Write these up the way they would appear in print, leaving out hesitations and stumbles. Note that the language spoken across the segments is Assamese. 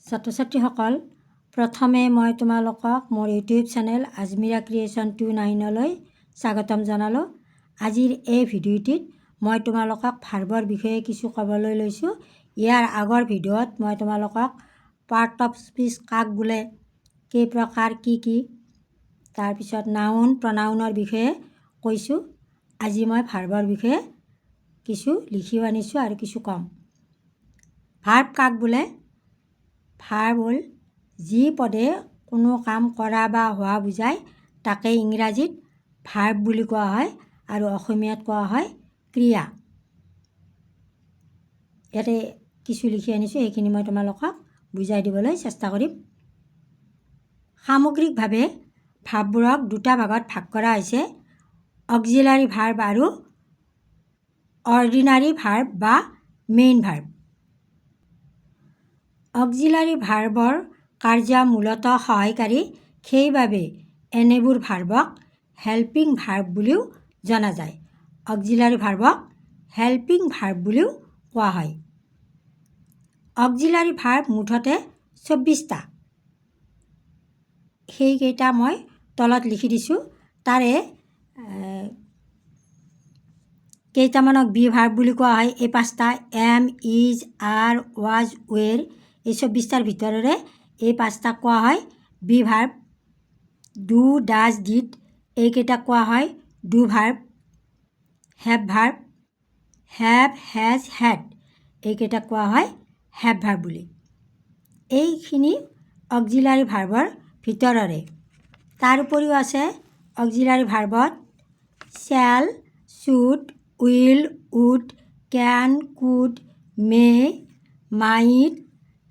ছাত্ৰ ছাত্ৰীসকল, প্ৰথমে মই তোমালোকক মোৰ ইউটিউব চেনেল আজমিৰা ক্ৰিয়েশ্যন 29লৈ স্বাগতম জনালোঁ। আজিৰ এই ভিডিঅ'টিত মই তোমালোকক ভাৰ্বৰ বিষয়ে কিছু ক'বলৈ লৈছোঁ। ইয়াৰ আগৰ ভিডিঅ'ত মই তোমালোকক পাৰ্ট অফ স্পীচ কাক বোলে, কেই প্ৰকাৰ, কি তাৰপিছত নাউন প্ৰনাউনৰ বিষয়ে কৈছোঁ। আজি মই ভাৰ্বৰ বিষয়ে কিছু লিখিও আনিছোঁ আৰু কিছু ক'ম। ভাৰ্ব কাক বোলে? ভাৰ্ব হ'ল যি পদে কোনো কাম কৰা বা হোৱা বুজায় তাকে ইংৰাজীত ভাৰ্ব বুলি কোৱা হয় আৰু অসমীয়াত কোৱা হয় ক্ৰিয়া। ইয়াতে কিছু লিখি আনিছোঁ, সেইখিনি মই তোমালোকক বুজাই দিবলৈ চেষ্টা কৰিম। সামগ্ৰিকভাৱে ভাৰ্ববোৰক দুটা ভাগত ভাগ কৰা হৈছে: অক্সিলাৰী ভাৰ্ব আৰু অৰ্ডিনাৰী ভাৰ্ব বা মেইন ভাৰ্ব। অক্সিলাৰী ভাৰ্বৰ কাৰ্য মূলতঃ সহায়কাৰী, সেইবাবে এনেবোৰ ভাৰ্বক হেল্পিং ভাৰ্ব বুলিও জনা যায়। অক্সিলাৰী ভাৰ্বক হেল্পিং ভাৰ্ব বুলিও কোৱা হয়। অক্সিলাৰী ভাৰ্ব মুঠতে 24টা। সেইকেইটা মই তলত লিখি দিছোঁ। তাৰে কেইটামানক বি ভাৰ্ব বুলি কোৱা হয়। এই 5টা am, is, are, was, were, এই 24টাৰ ভিতৰৰে এই 5টাক কোৱা হয় be verb. Do, does, did এইকেইটাক কোৱা হয় do verb. Have verb, have, has, had এইকেইটাক কোৱা হয় হেভ ভাৰ্ব বুলি। এইখিনি অক্সিলাৰী ভাৰ্বৰ ভিতৰৰে। তাৰ উপৰিও আছে অক্সিলাৰী ভাৰ্বত shall, should, will, would, can, could, may, might,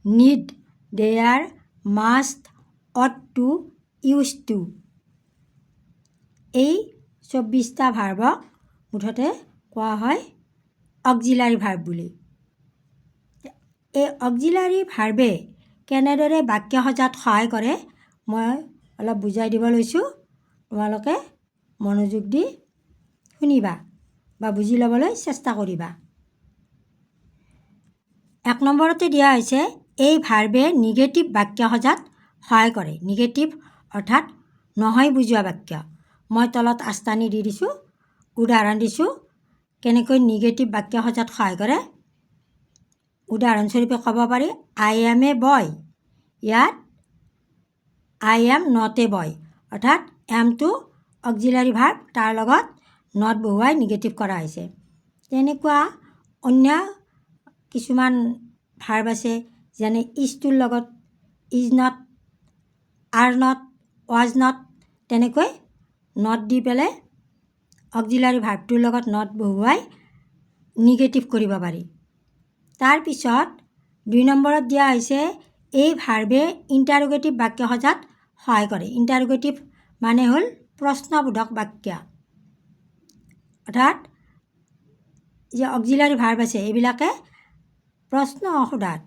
need, dare, must, ought to, used to. এই 24টা ভাৰ্বক মুঠতে কোৱা হয় অক্সিলাৰী ভাৰ্ব বুলি। এই অক্সিলাৰী ভাৰ্বে কেনেদৰে বাক্য সজাত সহায় কৰে মই অলপ বুজাই দিব লৈছোঁ। তোমালোকে মনোযোগ দি শুনিবা বা বুজি ল'বলৈ চেষ্টা কৰিবা। 1 নম্বৰতে দিয়া হৈছে এই ভাৰ্বে নিগেটিভ বাক্য সজাত সহায় কৰে। নিগেটিভ অৰ্থাৎ নহয় বুজোৱা বাক্য। মই তলত আস্তানি দি দিছোঁ, উদাহৰণ দিছোঁ কেনেকৈ নিগেটিভ বাক্য সজাত সহায় কৰে। উদাহৰণস্বৰূপে ক'ব পাৰি আই এম এ বয়। ইয়াত আই এম নট এ বয় অৰ্থাৎ এমটো অক্সিলাৰী ভাৰ্ব, তাৰ লগত নট বহুৱাই নিগেটিভ কৰা হৈছে। তেনেকুৱা অন্য কিছুমান ভাৰ্ব আছে, যেনে ইজটোৰ লগত is not, are not, was not, তেনেকৈ নট দি পেলাই অক্সিলাৰী ভাৰ্বটোৰ লগত নট বহুৱাই নিগেটিভ কৰিব পাৰি। তাৰপিছত 2 নম্বৰত দিয়া হৈছে এই ভাৰ্বে ইণ্টাৰোগেটিভ বাক্য সজাত সহায় কৰে। ইণ্টাৰোগেটিভ মানে হ'ল প্ৰশ্নবোধক বাক্য। অৰ্থাৎ যে অক্সিলাৰী ভাৰ্ব আছে এইবিলাকে প্ৰশ্ন সোধাত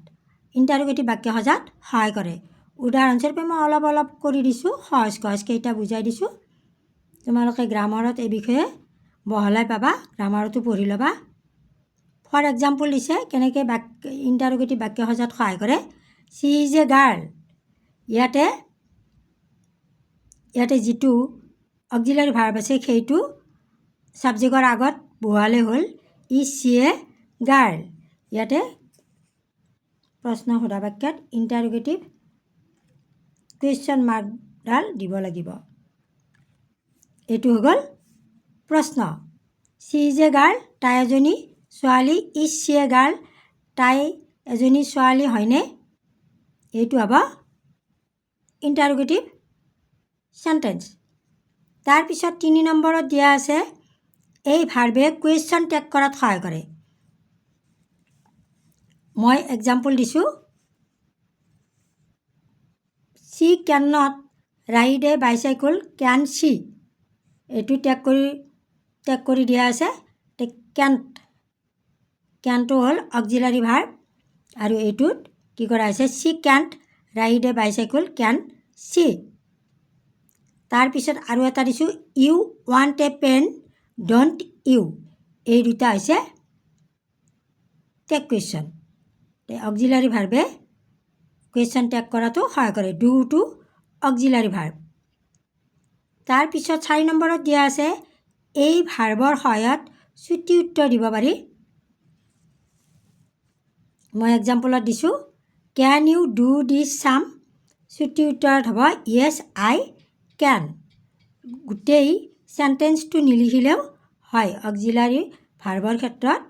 ইণ্টাৰোগেটিভ বাক্য সজাত সহায় কৰে। উদাহৰণস্বৰূপে মই অলপ কৰি দিছোঁ, সহজ কেইটা বুজাই দিছোঁ। তোমালোকে গ্ৰামাৰত এই বিষয়ে বহলাই পাবা, গ্ৰামাৰতো পঢ়ি ল'বা। ফৰ এক্সাম্পল দিছে কেনেকৈ ইণ্টাৰোগেটিভ বাক্য সজাত সহায় কৰে। C is a girl. ইয়াতে যিটো অক্সিলাৰী ভাৰ্ব আছে সেইটো ছাবজেক্টৰ আগত বহুৱালে হ'ল ইজ চি এ গাৰ্ল। ইয়াতে প্ৰশ্ন সোধা বাক্যত ইণ্টাৰোগেটিভ কুৱেশ্যন মাৰ্কডাল দিব লাগিব। এইটো হৈ গ'ল প্ৰশ্ন। চি ইজ এ গাৰ্ল, তাই এজনী ছোৱালী। ইজ চি এ গাৰ্ল, তাই এজনী ছোৱালী হয়নে? এইটো হ'ব ইণ্টাৰোগেটিভ চেণ্টেন্স। তাৰপিছত 3 নম্বৰত দিয়া আছে এই ভাৰ্বে কুৱেশ্যন টেগ কৰাত সহায় কৰে। মই এক্সাম্পল দিছোঁ, she cannot ride a bicycle, can she. এইটো টেগ কৰি দিয়া আছে। কেনটো হ'ল অক্সিলাৰী ভাৰ্ব আৰু এইটোত কি কৰা হৈছে she can't ride a bicycle, can she. তাৰপিছত আৰু এটা দিছোঁ you want a pen, don't you. এই দুটা হৈছে টেগ কুৱেশ্যন। অক্সিলাৰী ভাৰ্বে কুৱেশ্যন টেগ কৰাটো সহায় কৰে। Due to auxiliary verb. তাৰপিছত 4 নম্বৰত দিয়া আছে এই ভাৰ্বৰ সহায়ত চুটি উত্তৰ দিব পাৰি। মই এক্সাম্পলত দিছোঁ কেন ইউ ডু দিছ চাম। চুটি উত্তৰত হ'ব য়েছ আই কেন। গোটেই চেণ্টেঞ্চটো নিলিখিলেও হয় অক্সিলাৰী ভাৰ্বৰ ক্ষেত্ৰত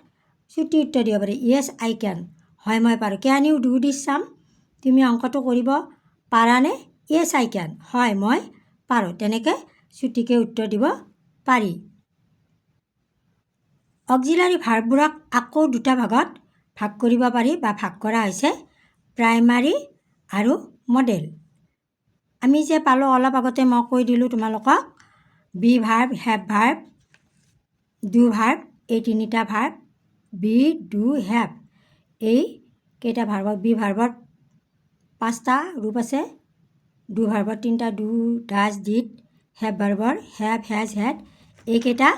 চুটি উত্তৰ দিব পাৰি। য়েছ আই কেন, হয় মই পাৰোঁ। কেন ইউ ডু দিছ চাম, তুমি অংকটো কৰিব পাৰানে? য়েছ আই কেন, হয় মই পাৰোঁ। তেনেকৈ চুটিকৈ উত্তৰ দিব পাৰি। অক্সিলাৰী ভাৰ্ববোৰক আকৌ দুটা ভাগত ভাগ কৰিব পাৰি বা ভাগ কৰা হৈছে প্ৰাইমাৰী আৰু মডেল। আমি যে পালোঁ অলপ আগতে মই কৈ দিলোঁ তোমালোকক be verb, have verb, do verb, এই তিনিটা ভাৰ্ব বি ডু হেভ, এই কেইটা ভাৰ্বক বি ভাৰ্বত 5টা ৰূপ আছে, ডু ভাৰ্বত 3টা ডু, ডাজ, ডিড, হেভ ভাৰ্বৰ হেভ, হেজ, হেড, এইকেইটা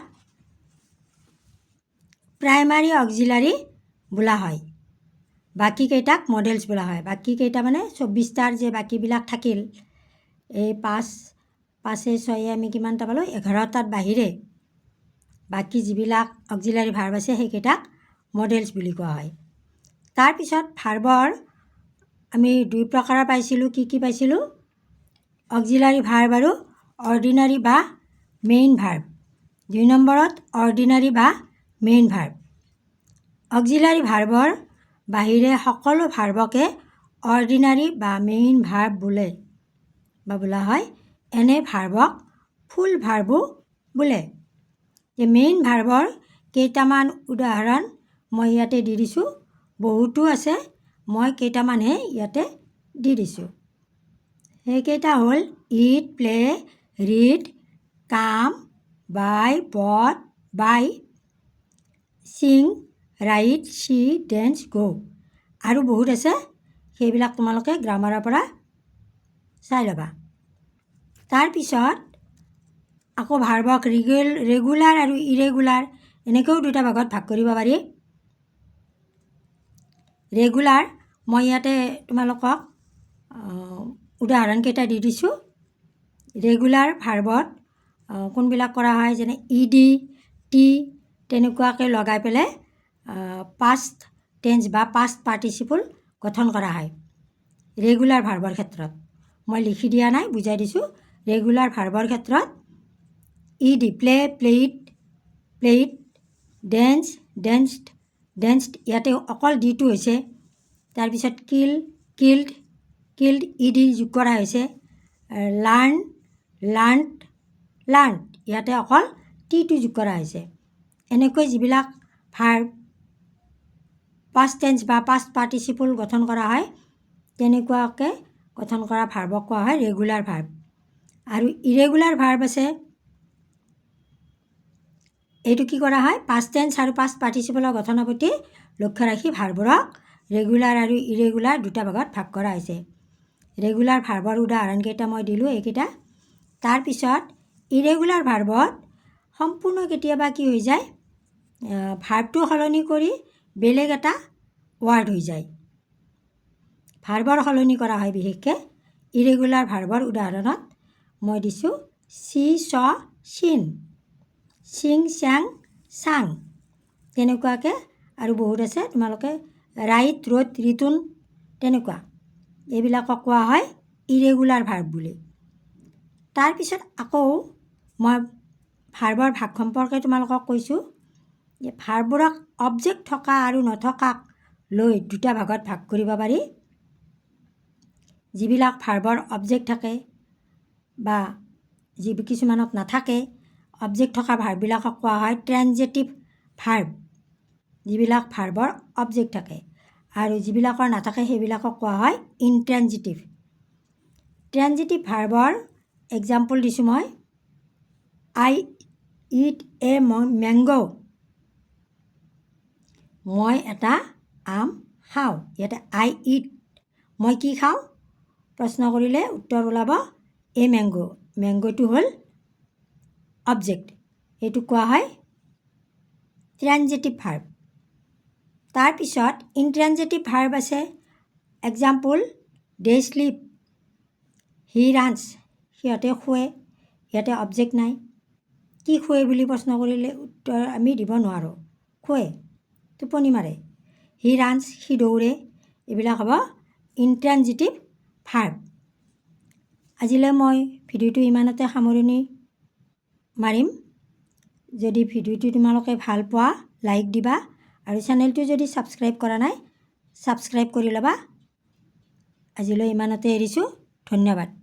প্ৰাইমাৰী অক্সিলাৰী বোলা হয়। বাকীকেইটাক মডেলছ বোলা হয়। বাকীকেইটা মানে 24টাৰ যে বাকীবিলাক থাকিল, এই 5 6 আমি কিমানটা পালোঁ 11টাত বাহিৰে বাকী যিবিলাক অক্সিলাৰী ভাৰ্ব আছে সেইকেইটাক মডেলছ বুলি কোৱা হয়। তাৰপিছত ভাৰ্বৰ আমি 2 প্ৰকাৰৰ পাইছিলোঁ। কি পাইছিলোঁ? অক্সিলাৰী ভাৰ্ব আৰু অৰ্ডিনাৰী বা মেইন ভাৰ্ব। 2 নম্বৰত অৰ্ডিনাৰী বা মেইন ভাৰ্ব। অক্সিলাৰী ভাৰ্বৰ বাহিৰে সকলো ভাৰ্বকে অৰ্ডিনাৰী বা মেইন ভাৰ্ব বোলে বা বোলা হয়। এনে ভাৰ্বক ফুল ভাৰ্বো বোলে। মেইন ভাৰ্বৰ কেইটামান উদাহৰণ মই ইয়াতে দি দিছোঁ, বহুতো আছে, মই কেইটামানহে ইয়াতে দি দিছোঁ। সেইকেইটা হ'ল ইট, প্লে, ৰিড, কাম, বাই, বট, বাই, ছিং, ৰাইট, চি, ডেন্স, গ' আৰু বহুত আছে, সেইবিলাক তোমালোকে গ্ৰামাৰৰ পৰা চাই ল'বা। তাৰপিছত আকৌ ভাৰ্বক ৰেগুলাৰ আৰু ইৰেগুলাৰ এনেকৈও দুটা ভাগত ভাগ কৰিব পাৰি। ৰেগুলাৰ মই ইয়াতে তোমালোকক উদাহৰণকেইটা দি দিছোঁ। ৰেগুলাৰ ভাৰ্বত কোনবিলাক কৰা হয়, যেনে ইডি, টি তেনেকুৱাকৈ লগাই পেলাই পাষ্ট টেন্স বা পাষ্ট পাৰ্টিচিপল গঠন কৰা হয় ৰেগুলাৰ ভাৰ্বৰ ক্ষেত্ৰত। মই লিখি দিয়া নাই, বুজাই দিছোঁ। ৰেগুলাৰ ভাৰ্বৰ ক্ষেত্ৰত ED play, played, played, dance, danced, danced, ইয়াতে অকল ডিটো হৈছে। তাৰপিছত কিল, কিল্ড, কিল্ড, ইডি যোগ কৰা হৈছে। লাৰ্ণ, লাৰ্ণড, লাৰ্ণড, ইয়াতে অকল টিটো যোগ কৰা হৈছে। এনেকৈ যিবিলাক ভাৰ্ব পাষ্ট টেন্স বা পাষ্ট পাৰ্টিচিপল গঠন কৰা হয় তেনেকুৱাকৈ গঠন কৰা ভাৰ্বক কোৱা হয় ৰেগুলাৰ ভাৰ্ব। আৰু ইৰেগুলাৰ ভাৰ্ব আছে, এইটো কি কৰা হয়, পাষ্ট টেন্স আৰু পাষ্ট পাৰ্টিচিপলৰ গঠনৰ প্ৰতি লক্ষ্য ৰাখি ভাৰ্ববোৰক ৰেগুলাৰ আৰু ইৰেগুলাৰ দুটা ভাগত ভাগ কৰা হৈছে। ৰেগুলাৰ ভাৰ্বৰ উদাহৰণকেইটা মই দিলোঁ এইকেইটা। তাৰপিছত ইৰেগুলাৰ ভাৰ্বত সম্পূৰ্ণ কেতিয়াবা কি হৈ যায়, ভাৰ্বটো সলনি কৰি বেলেগ এটা ৱাৰ্ড হৈ যায়। ভাৰ্বৰ সলনি কৰা হয় বিশেষকৈ ইৰেগুলাৰ ভাৰ্বৰ উদাহৰণত মই দিছোঁ চি, চ, চিন, চিং, চাং, চাং, তেনেকুৱাকৈ আৰু বহুত আছে, তোমালোকে ৰাইট, ৰোট, ৰিটুন, তেনেকুৱা এইবিলাকক কোৱা হয় ইৰেগুলাৰ ভাৰ্ব বুলি। তাৰপিছত আকৌ মই ভাৰ্বৰ ভাগ সম্পৰ্কে তোমালোকক কৈছোঁ যে ভাৰ্ববোৰক অবজেক্ট থকা আৰু নথকাক লৈ দুটা ভাগত ভাগ কৰিব পাৰি। যিবিলাক ভাৰ্বৰ অবজেক্ট থাকে বা কিছুমানত নাথাকে, অবজেক্ট থকা ভাৰ্ববিলাকক কোৱা হয় ট্ৰেনজেটিভ ভাৰ্ব। যিবিলাক ভাৰ্বৰ অবজেক্ট থাকে আৰু যিবিলাকৰ নাথাকে সেইবিলাকক কোৱা হয় ইনট্ৰেনজিটিভ। ট্ৰেনজিটিভ ভাৰ্বৰ এক্সাম্পল দিছোঁ মই, আই ইট এ মেংগ', মই এটা আম খাওঁ। ইয়াতে আই ইট, মই কি খাওঁ, প্ৰশ্ন কৰিলে উত্তৰ ওলাব এ মেংগ'। মেংগ'টো হ'ল অবজেক্ট, এইটো কোৱা হয় ট্ৰেনজিটিভ ভাৰ্ব। তাৰপিছত ইনট্ৰেনজিটিভ ভাৰ্ব আছে, example they sleep, he runs, সিহঁতে শুৱে। ইয়াতে অবজেক্ট নাই। কি শুৱে বুলি প্ৰশ্ন কৰিলে উত্তৰ আমি দিব নোৱাৰোঁ। শুৱে, টোপনি মাৰে। হি ৰানছ, সি দৌৰে। এইবিলাক হ'ব ইনট্ৰানজিটিভ ভাৰ্ব। আজিলৈ মই ভিডিঅ'টো ইমানতে সামৰণি মাৰিম। যদি ভিডিঅ'টো তোমালোকে ভাল পোৱা লাইক দিবা আৰু চেনেলটো যদি ছাবস্ক্ৰাইব কৰা নাই ছাবস্ক্ৰাইব কৰি ল'বা। আজিলৈ ইমানতে এৰিছোঁ। ধন্যবাদ।